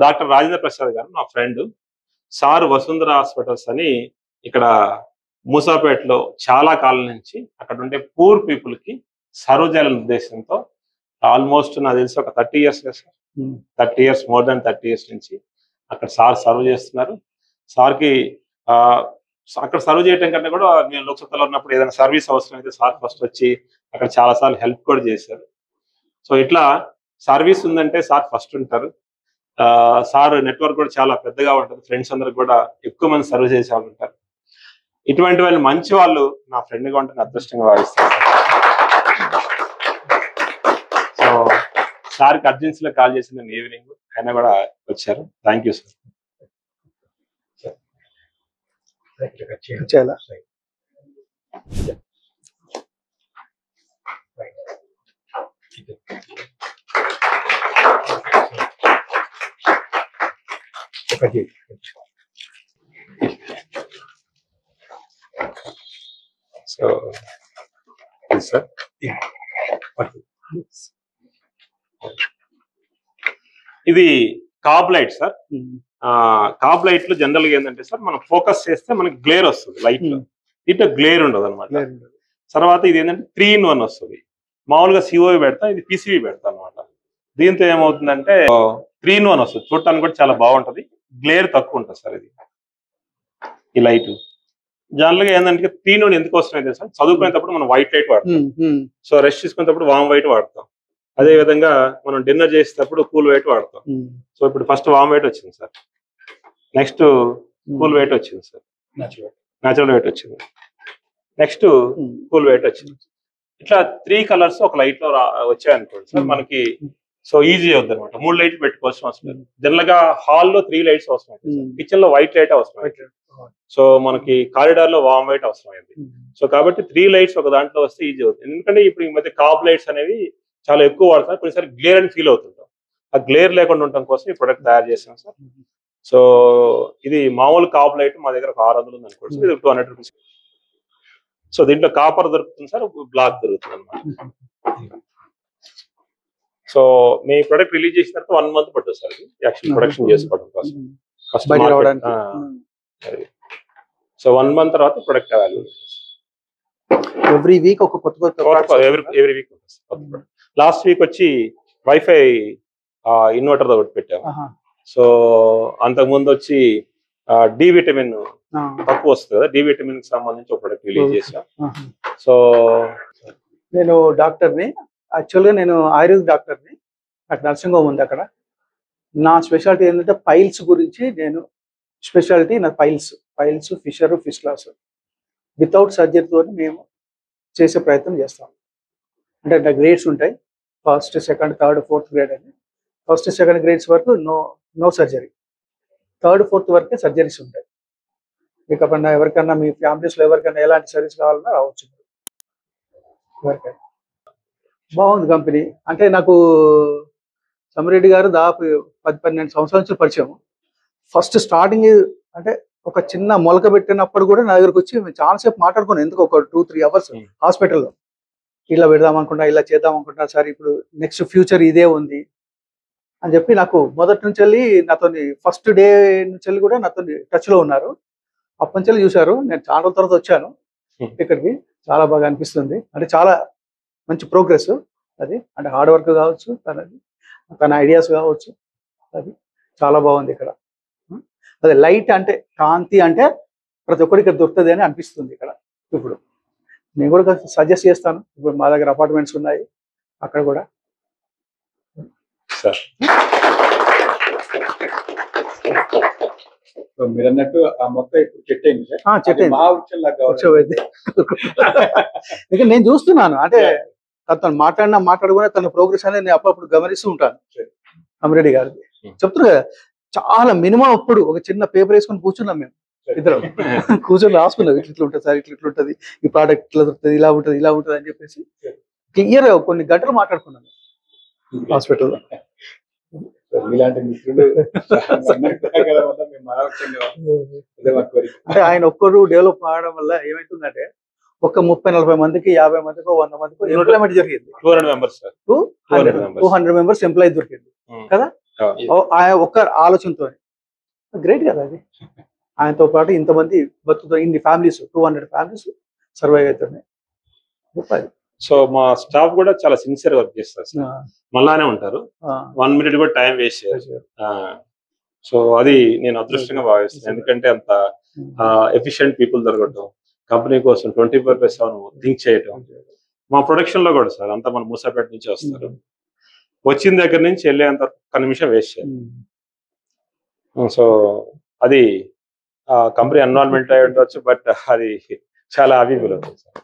Doctor Rajendra Prasad గారు నా friend. Sir Vasundhara hospitals అని ఇక్కడ మూసాపేటలో చాలా కాలం నుంచి అక్కడ ఉండే పూర్ పీపుల్ కి సర్వ్ చేయాలనే ఉద్దేశంతో ఆల్మోస్ట్ నాకు తెలిసి ఒక 30 years sir, 30 years, more than 30 years నుంచి అక్కడ సార్ సర్వ్ చేస్తున్నారు. సార్కి అక్కడ సర్వ్ చేయడం కంటే కూడా నేను లోక్సభలో ఉన్నప్పుడు ఏదైనా సర్వీస్ అవసరం అయితే సార్ ఫస్ట్ వచ్చి అక్కడ చాలా సార్లు హెల్ప్ కూడా చేశారు. సో ఇట్లా సర్వీస్ ఉందంటే సార్ ఫస్ట్ ఉంటారు. సార్ నెట్వర్క్ కూడా చాలా పెద్దగా ఉంటుంది. ఫ్రెండ్స్ అందరికి కూడా ఎక్కువ మంది సర్వ్ చేసే వాళ్ళు ఉంటారు. ఇటువంటి వాళ్ళు మంచి వాళ్ళు నా ఫ్రెండ్గా ఉంటే అదృష్టంగా భావిస్తాను. సో సార్కి అర్జెన్సీలో కాల్ చేసి నేను ఈవినింగ్ ఆయన కూడా వచ్చారు. Thank you sir. చాలా సో సార్ ఇది cobalt sir. Cobalt లో జనరల్ గా ఏంటంటే సార్ మనం ఫోకస్ చేస్తే మనకి గ్లేర్ వస్తుంది లైట్ లో. దీంట్లో గ్లేర్ ఉండదు అనమాట. తర్వాత ఇది ఏంటంటే 3-in-1 వస్తుంది. మామూలుగా సిఓవి పెడతా, ఇది పిసివి పెడతా అనమాట. దీంతో ఏమవుతుందంటే 3-in-1 వస్తుంది. చూడటానికి కూడా చాలా బాగుంటది. గ్లేర్ తక్కువ ఉంటుంది సార్ ఇది ఈ లైట్. జనరల్ గా ఏంటంటే 3-in-1 ఎందుకు వస్తున్నాయి సార్, చదువుకునేటప్పుడు మనం వైట్ లైట్ వాడతాం. సో రెస్ట్ తీసుకునేటప్పుడు వామ్ వైట్ వాడతాం. అదే విధంగా మనం డిన్నర్ చేసేటప్పుడు కూల్ వైట్ వాడతాం. సో ఇప్పుడు ఫస్ట్ వామ్ వైట్ వచ్చింది సార్, నెక్స్ట్ కూల్ వైట్ వచ్చింది సార్, న్యాచురల్ వైట్ వచ్చింది, నెక్స్ట్ కూల్ వైట్ వచ్చింది. ఇట్లా 3 కలర్స్ ఒక లైట్ లో వచ్చాయనుకోండి సార్ మనకి. సో ఈజీ అవుతుంది అనమాట. 3 లైట్లు పెట్టుకోవాల్సిన అవసరం లేదు. జనరల్ గా హాల్లో 3 లైట్స్ అవసరం అవుతుంది. కిచెన్ లో వైట్ లైట్ అవసరం అవుతుంది. సో మనకి కారిడార్ లో వామ్ వైట్ అవసరం అయింది. సో కాబట్టి 3 లైట్స్ ఒక దాంట్లో వస్తే ఈజీ అవుతుంది. ఎందుకంటే ఇప్పుడు ఈ మధ్య కాబ్ లైట్స్ అనేవి చాలా ఎక్కువ వాడతారు. కొన్నిసారి గ్లేర్ అని ఫీల్ అవుతుంటాం. ఆ గ్లేర్ లేకుండా ఉండటం కోసం ఈ ప్రొడక్ట్ తయారు చేసాం సార్. సో ఇది మామూలు కాబ్ లైట్ మా దగ్గర 600 ఉంది అనుకోండి. ఇది 200 రూపీస్. సో దీంట్లో కాపర్ దొరుకుతుంది సార్, బ్లాక్ దొరుకుతుంది అనమాట. సో మీ ప్రొడక్ట్ రిలీజ్ చేసిన తర్వాత 1 month పడుతుంది సార్ ఇది యాక్చువల్ ప్రొడక్షన్ చేసుకోవడం కోసం. ఫస్ట్ సో 1 month తర్వాత ప్రొడక్ట్ అవైలబుల్. ఎవ్రీ వీక్ ఒక కొత్త ఎవ్రీ వీక్. లాస్ట్ వీక్ వచ్చి వైఫై ఇన్వర్టర్ ఒకటి పెట్టాము. సో అంతకుముందు వచ్చి డి విటమిన్ తక్కువ వస్తుంది కదా, డి విటమిన్ కి సంబంధించి ఒక ప్రొడక్ట్ రిలీజ్ చేసాం. సో నేను డాక్టర్ని, యాక్చువల్గా నేను ఆయుర్వేద డాక్టర్ని. నాకు నర్సింగ్ హోమ్ ఉంది అక్కడ. నా స్పెషాలిటీ ఏంటంటే పైల్స్ గురించి. నేను స్పెషాలిటీ నా piles, fissure, fistula without సర్జరీతో మేము చేసే ప్రయత్నం చేస్తాం. అంటే నా గ్రేడ్స్ ఉంటాయి, 1st, 2nd, 3rd, 4th grade అని. 1st, 2nd గ్రేడ్స్ వరకు నో సర్జరీ. 3rd, 4th వరకే సర్జరీస్ ఉంటాయి. మీకు ఎవరికన్నా మీ ఫ్యామిలీస్లో ఎవరికైనా ఎలాంటి సర్వీస్ కావాలన్నా రావచ్చు. ఎవరికైనా బాగుంది కంపెనీ. అంటే నాకు సమిరెడ్డి గారు దాదాపు 10-12 సంవత్సరాల నుంచి పరిచయం. ఫస్ట్ స్టార్టింగ్ అంటే ఒక చిన్న మొలక పెట్టినప్పుడు కూడా నా దగ్గరకు వచ్చి చాలాసేపు మాట్లాడుకున్నాను. ఎందుకు ఒక 2-3 hours హాస్పిటల్లో ఇలా పెడదాం అనుకుంటా, ఇలా చేద్దాం అనుకుంటా సార్, ఇప్పుడు నెక్స్ట్ ఫ్యూచర్ ఇదే ఉంది అని చెప్పి నాకు మొదటి నుంచి వెళ్ళి నాతో ఫస్ట్ డే నుంచి వెళ్ళి కూడా నాతో టచ్లో ఉన్నారు. అప్పటి నుంచి చూశారు. నేను చాలా రోజుల తర్వాత వచ్చాను ఇక్కడికి. చాలా బాగా అనిపిస్తుంది. అంటే చాలా మంచి ప్రోగ్రెస్ అది. అంటే హార్డ్ వర్క్ కావచ్చు, తన ఐడియాస్ కావచ్చు, అది చాలా బాగుంది ఇక్కడ. అదే లైట్ అంటే కాంతి అంటే ప్రతి ఒక్కరికి దొరుకుతుంది అని అనిపిస్తుంది ఇక్కడ. ఇప్పుడు నేను కూడా సజెస్ట్ చేస్తాను. ఇప్పుడు మా దగ్గర అపార్ట్మెంట్స్ ఉన్నాయి, అక్కడ కూడా మీరు అన్నట్టు ఆ మొక్క ఇప్పుడు చెట్టు అయింది. ఇక నేను చూస్తున్నాను. అంటే తను మాట్లాడుకునే తన ప్రోగ్రెస్ అనేది నేను అప్పుడప్పుడు గమనిస్తూ ఉంటాను. అమిరెడ్డి గారికి చెప్తున్నా కదా, చాలా మినిమం అప్పుడు ఒక చిన్న పేపర్ వేసుకొని కూర్చున్నాం మేము ఇద్దరం. కూర్చొని రాసుకున్నాం, ఇట్లా ఉంటుంది సార్, ఇట్లా ఉంటుంది, ఈ ప్రోడక్ట్ ఇట్లా దొరుకుతుంది, ఇలా ఉంటుంది అని చెప్పేసి క్లియర్ కొన్ని గంటలు మాట్లాడుకున్నాను హాస్పిటల్లో. ఇలాంటి మిత్రులు అంటే ఆయన ఒక్కరు డెవలప్ అవడం వల్ల ఏమైతుందంటే ఒక 30-40 మందికి, 50 మందికి, 100 మందికి ఎంప్లాయ్మెంట్ జరిగింది. 200 members ఎంప్లాయీ దొరికింది కదా. ఆయన ఒక్క ఆలోచనతో గ్రేట్ కదా అది. ఆయనతో పాటు ఇంతమంది బతుకుతో ఇన్ని ఫ్యామిలీస్ 200 ఫ్యామిలీస్ సర్వైవ్ అవుతున్నాయి. గొప్ప అది. సో మా స్టాఫ్ కూడా చాలా సిన్సియర్ వర్క్ చేస్తారు సార్. మళ్ళానే ఉంటారు, 1 minute కూడా టైం వేస్ట్ చేయరు. సో అది నేను అదృష్టంగా భావిస్తాను, ఎందుకంటే అంత ఎఫిషియెంట్ పీపుల్ దొరకటం, కంపెనీ కోసం 24/7 థింక్ చేయటం. మా ప్రొడక్షన్ లో కూడా సార్ అంతా మన మూసాపేట నుంచి వస్తారు, వచ్చిన దగ్గర నుంచి వెళ్ళేంత ఒక్క నిమిషం వేస్ట్ చేయాలి. సో అది కంపెనీ ఎన్విరాన్మెంట్ అయి ఉండొచ్చు, బట్ అది చాలా అభివృద్ధి అవుతుంది సార్.